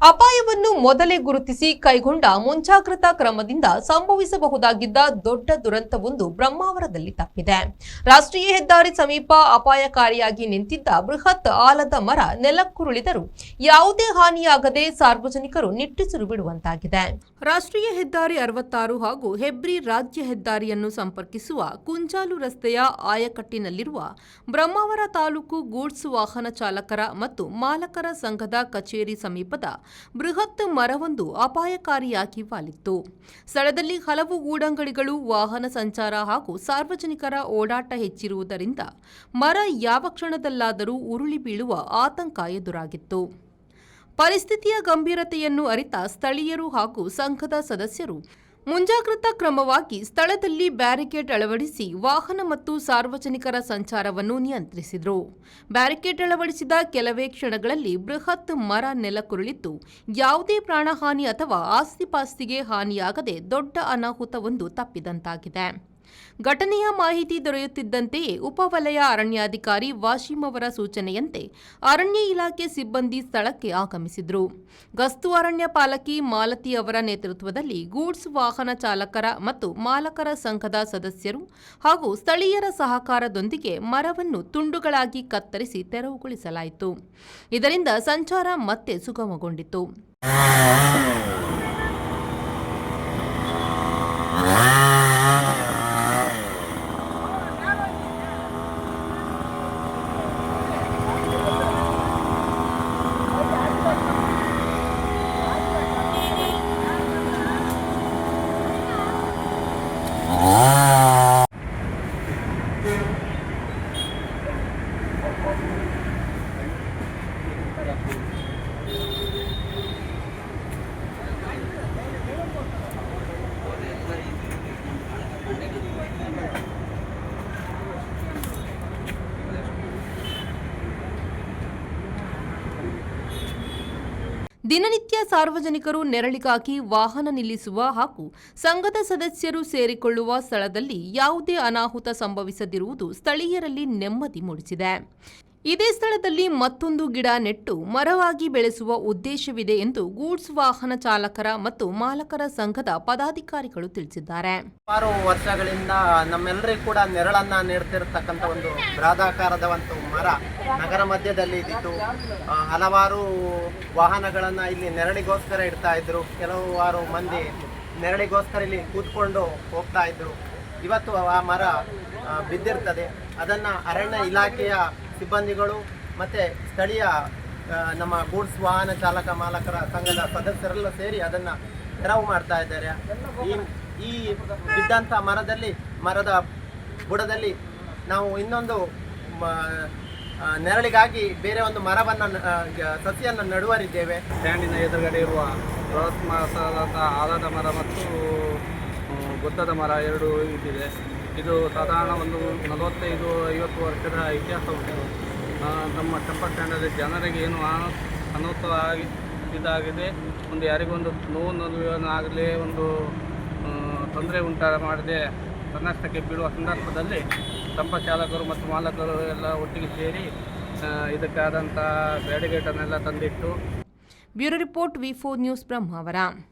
ಅಪಾಯವನ್ನು ಮೊದಲೇ ಗುರುತಿಸಿ ಕೈಗೊಂಡ ಮುಂಜಾಗ್ರತಾ ಕ್ರಮದಿಂದ ಸಂಭವಿಸಬಹುದಾಗಿದ್ದ ದೊಡ್ಡ ದುರಂತವೊಂದು ಬ್ರಹ್ಮಾವರದಲ್ಲಿ ತಪ್ಪಿದೆ. ರಾಷ್ಟ್ರೀಯ ಹೆದ್ದಾರಿ ಸಮೀಪ ಅಪಾಯಕಾರಿಯಾಗಿ ನಿಂತಿದ್ದ ಬೃಹತ್ ಆಲದ ಮರ ನೆಲಕ್ಕುರುಳಿದರೂ ಯಾವುದೇ ಹಾನಿಯಾಗದೆ ಸಾರ್ವಜನಿಕರು ನಿಟ್ಟುಸಿರು ಬಿಡುವಂತಾಗಿದೆ. ರಾಷ್ಟ್ರೀಯ ಹೆದ್ದಾರಿ 66 ಹಾಗೂ ಹೆಬ್ರಿ ರಾಜ್ಯ ಹೆದ್ದಾರಿಯನ್ನು ಸಂಪರ್ಕಿಸುವ ಕುಂಜಾಲು ರಸ್ತೆಯ ಆಯಕಟ್ಟಿನಲ್ಲಿರುವ ಬ್ರಹ್ಮಾವರ ತಾಲೂಕು ಗೂಡ್ಸ್ ವಾಹನ ಚಾಲಕರ ಮತ್ತು ಮಾಲಕರ ಸಂಘದ ಕಚೇರಿ ಸಮೀಪದ ಬೃಹತ್ ಮರವೊಂದು ಅಪಾಯಕಾರಿಯಾಗಿ ವಾಲಿತ್ತು. ಸ್ಥಳದಲ್ಲಿ ಹಲವು ಗೂಡಂಗಡಿಗಳು, ವಾಹನ ಸಂಚಾರ ಹಾಗೂ ಸಾರ್ವಜನಿಕರ ಓಡಾಟ ಹೆಚ್ಚಿರುವುದರಿಂದ ಮರ ಯಾವ ಕ್ಷಣದಲ್ಲಾದರೂ ಉರುಳಿ ಬೀಳುವ ಆತಂಕ ಎದುರಾಗಿತ್ತು. ಪರಿಸ್ಥಿತಿಯ ಗಂಭೀರತೆಯನ್ನು ಅರಿತ ಸ್ಥಳೀಯರು ಹಾಗೂ ಸಂಘದ ಸದಸ್ಯರು ಮುಂಜಾಗ್ರತಾ ಕ್ರಮವಾಗಿ ಸ್ಥಳದಲ್ಲಿ ಬ್ಯಾರಿಕೇಡ್ ಅಳವಡಿಸಿ ವಾಹನ ಮತ್ತು ಸಾರ್ವಜನಿಕರ ಸಂಚಾರವನ್ನು ನಿಯಂತ್ರಿಸಿದರು. ಬ್ಯಾರಿಕೇಡ್ ಅಳವಡಿಸಿದ ಕೆಲವೇ ಕ್ಷಣಗಳಲ್ಲಿ ಬೃಹತ್ ಮರ ನೆಲಕ್ಕುರುಳಿದ್ದು ಯಾವುದೇ ಪ್ರಾಣಹಾನಿ ಅಥವಾ ಆಸ್ತಿಪಾಸ್ತಿಗೆ ಹಾನಿಯಾಗದೆ ದೊಡ್ಡ ಅನಾಹುತವೊಂದು ತಪ್ಪಿದಂತಾಗಿದೆ. ಘಟನೆಯ ಮಾಹಿತಿ ದೊರೆಯುತ್ತಿದ್ದಂತೆಯೇ ಉಪವಲಯ ಅರಣ್ಯಾಧಿಕಾರಿ ವಾಶಿಂ ಅವರ ಸೂಚನೆಯಂತೆ ಅರಣ್ಯ ಇಲಾಖೆ ಸಿಬ್ಬಂದಿ ಸ್ಥಳಕ್ಕೆ ಆಗಮಿಸಿದರು. ಗಸ್ತು ಅರಣ್ಯ ಪಾಲಕಿ ಮಾಲತಿ ಅವರ ನೇತೃತ್ವದಲ್ಲಿ ಗೂಡ್ಸ್ ವಾಹನ ಚಾಲಕರ ಮತ್ತು ಮಾಲಕರ ಸಂಘದ ಸದಸ್ಯರು ಹಾಗೂ ಸ್ಥಳೀಯರ ಸಹಕಾರದೊಂದಿಗೆ ಮರವನ್ನು ತುಂಡುಗಳಾಗಿ ಕತ್ತರಿಸಿ ತೆರವುಗೊಳಿಸಲಾಯಿತು. ಇದರಿಂದ ಸಂಚಾರ ಮತ್ತೆ ಸುಗಮಗೊಂಡಿತು. ದಿನನಿತ್ಯ ಸಾರ್ವಜನಿಕರು ನೆರಳಿಗಾಗಿ ವಾಹನ ನಿಲ್ಲಿಸುವ ಹಾಗೂ ಸಂಘದ ಸದಸ್ಯರು ಸೇರಿಕೊಳ್ಳುವ ಸ್ಥಳದಲ್ಲಿ ಯಾವುದೇ ಅನಾಹುತ ಸಂಭವಿಸದಿರುವುದು ಸ್ಥಳೀಯರಲ್ಲಿ ನೆಮ್ಮದಿ ಮೂಡಿಸಿದೆ. ಇದೇ ಸ್ಥಳದಲ್ಲಿ ಮತ್ತೊಂದು ಗಿಡ ನೆಟ್ಟು ಮರವಾಗಿ ಬೆಳೆಸುವ ಉದ್ದೇಶವಿದೆ ಎಂದು ಗೂಡ್ಸ್ ವಾಹನ ಚಾಲಕರ ಮತ್ತು ಮಾಲಕರ ಸಂಘದ ಪದಾಧಿಕಾರಿಗಳು ತಿಳಿಸಿದ್ದಾರೆ. 6 ವರ್ಷಗಳಿಂದ ನಮ್ಮೆಲ್ಲರಿಗೂ ಕೂಡ ನೆರಳನ್ನ ನೀಡುತ್ತಿರತಕ್ಕಂಥ ಒಂದು ಬೃಹದಾಕಾರದ ಒಂದು ಮರ ನಗರ ಮಧ್ಯದಲ್ಲಿ ಇದ್ದಿದ್ದು ಹಲವಾರು ವಾಹನಗಳನ್ನ ಇಲ್ಲಿ ನೆರಳಿಗೋಸ್ಕರ ಇಡ್ತಾ ಇದ್ರು. ಕೆಲವಾರು ಮಂದಿ ನೆರಳಿಗೋಸ್ಕರ ಇಲ್ಲಿ ಕೂತ್ಕೊಂಡು ಹೋಗ್ತಾ ಇದ್ರು. ಇವತ್ತು ಆ ಮರ ಬಿದ್ದಿರ್ತದೆ. ಅದನ್ನು ಅರಣ್ಯ ಇಲಾಖೆಯ ಸಿಬ್ಬಂದಿಗಳು ಮತ್ತು ಸ್ಥಳೀಯ ನಮ್ಮ ಗೂಡ್ಸ್ ವಾಹನ ಚಾಲಕ ಮಾಲಕರ ಸಂಘದ ಸದಸ್ಯರೆಲ್ಲ ಸೇರಿ ಅದನ್ನು ತೆರವು ಮಾಡ್ತಾ ಇದ್ದಾರೆ. ಈ ಬಿದ್ದಂಥ ಮರದ ಬುಡದಲ್ಲಿ ನಾವು ಇನ್ನೊಂದು ನೆರಳಿಗಾಗಿ ಬೇರೆ ಒಂದು ಮರವನ್ನು ಸಸಿಯನ್ನು ನೆಡುವರಿದ್ದೇವೆ. ಸ್ಟ್ಯಾಂಡಿನ ಎದುರುಗಡೆ ಇರುವ ಬೃಹತ್ ಮರವಾದ ಆಲದ ಮರ ಮತ್ತು ಗೊತ್ತದ ಮರ ಎರಡೂ ಇದ್ದಿದೆ. ಇದು ಸಾಧಾರಣ ಒಂದು 45-50 ವರ್ಷದ ಇತಿಹಾಸ ಉಂಟು. ನಮ್ಮ ಟೆಂಪಲ್ ಸ್ಟ್ಯಾಂಡಲ್ಲಿ ಜನರಿಗೆ ಏನು ಅನಾಹುತ ಇದಾಗಿದೆ, ಒಂದು ಯಾರಿಗೊಂದು ನೋವಾಗಲಿ ಒಂದು ತೊಂದರೆ ಮಾಡದೆ ಸಂಕಷ್ಟಕ್ಕೆ ಬೀಳುವ ಸಂದರ್ಭದಲ್ಲಿ ಟೆಂಪಲ್ ಚಾಲಕರು ಮತ್ತು ಮಾಲಕರು ಎಲ್ಲ ಒಟ್ಟಿಗೆ ಸೇರಿ ಇದಕ್ಕಾದಂಥ ಬ್ಯಾರಿಕೇಡನ್ನೆಲ್ಲ ತಂದಿಟ್ಟು. Bureau report V4 news Brahmavar.